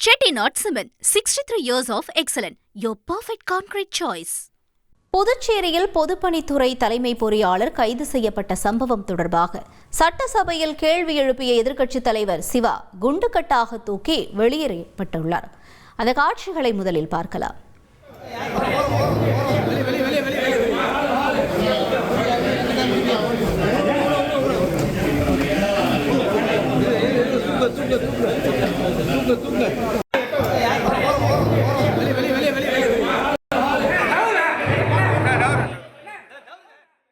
Chettinad Cement, 63 years of excellence. Your perfect concrete choice. புதுச்சேரியில் பொதுப்பணித்துறை தலைமை பொறியாளர் கைது செய்யப்பட்ட சம்பவம் தொடர்பாக சட்டசபையில் கேள்வி எழுப்பிய எதிர்க்கட்சித் தலைவர் சிவா குண்டுகட்டாக தூக்கி வெளியேறப்பட்டுள்ளார். அந்த காட்சிகளை முதலில் பார்க்கலாம்.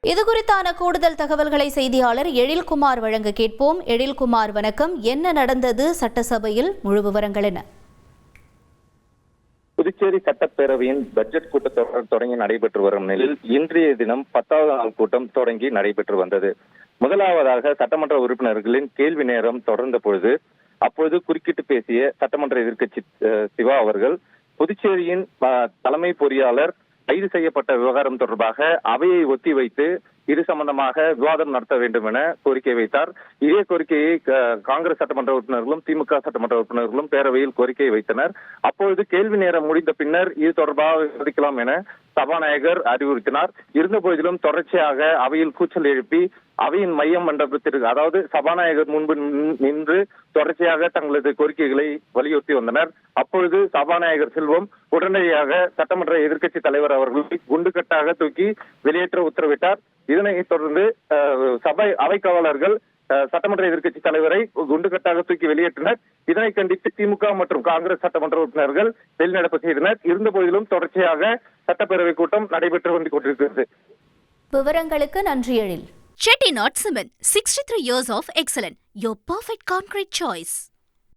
இதுகுறித்தான கூடுதல் தகவல்களை செய்தியாளர் எழில்குமார் வழங்க கேட்போம். எழில்குமார், வணக்கம். என்ன நடந்தது சட்டசபையில்? முழு விவரங்கள் என்ன? புதுச்சேரி சட்டப்பேரவையின் பட்ஜெட் கூட்டத்தொடர் தொடங்கி நடைபெற்று வரும் நிலையில் இன்றைய தினம் 10வது நாள் கூட்டம் தொடங்கி நடைபெற்று வந்தது. முதலாவதாக சட்டமன்ற உறுப்பினர்களின் கேள்வி நேரம் தொடர்ந்த பொழுது அப்பொழுது குறுக்கிட்டு பேசிய சட்டமன்ற எதிர்க்கட்சி சிவா அவர்கள் புதுச்சேரியின் தலைமை பொறியாளர் கைது செய்யப்பட்ட விவகாரம் தொடர்பாக அவையை ஒத்திவைத்து இது சம்பந்தமாக விவாதம் நடத்த வேண்டும் என கோரிக்கை வைத்தார். இதே கோரிக்கையை காங்கிரஸ் சட்டமன்ற உறுப்பினர்களும் திமுக சட்டமன்ற உறுப்பினர்களும் பேரவையில் கோரிக்கை வைத்தனர். அப்பொழுது கேள்வி நேரம் முடிந்த பின்னர் இது தொடர்பாக விவாதிக்கலாம் என சபாநாயகர் அறிவுறுத்தினார். இருந்த போதிலும் தொடர்ச்சியாக அவையில் கூச்சல் எழுப்பி அவையின் மையம் மண்டபத்திற்கு, அதாவது சபாநாயகர் முன்பு நின்று தொடர்ச்சியாக தங்களது கோரிக்கைகளை வலியுறுத்தி வந்தனர். அப்பொழுது சபாநாயகர் செல்வம் உடனடியாக சட்டமன்ற எதிர்க்கட்சி தலைவர் அவர்களை குண்டுகட்டாக தூக்கி வெளியேற்ற உத்தரவிட்டார். இதனைத் தொடர்ந்து அவை காவலர்கள் சட்டமன்ற எதிர்க்கட்சி தலைவரை குண்டுகட்டாக தூக்கி வெளியேற்றினர். இதனை கண்டித்து திமுக மற்றும் காங்கிரஸ் சட்டமன்ற உறுப்பினர்கள் வெளிநடப்பு செய்தனர். இருந்த போதிலும் தொடர்ச்சியாக சட்டப்பேரவை கூட்டம் நடைபெற்று வந்து கொண்டிருக்கிறது. விவரங்களுக்கு நன்றி எழில். Chettinad Cement, 63 years of excellence. Your perfect concrete choice.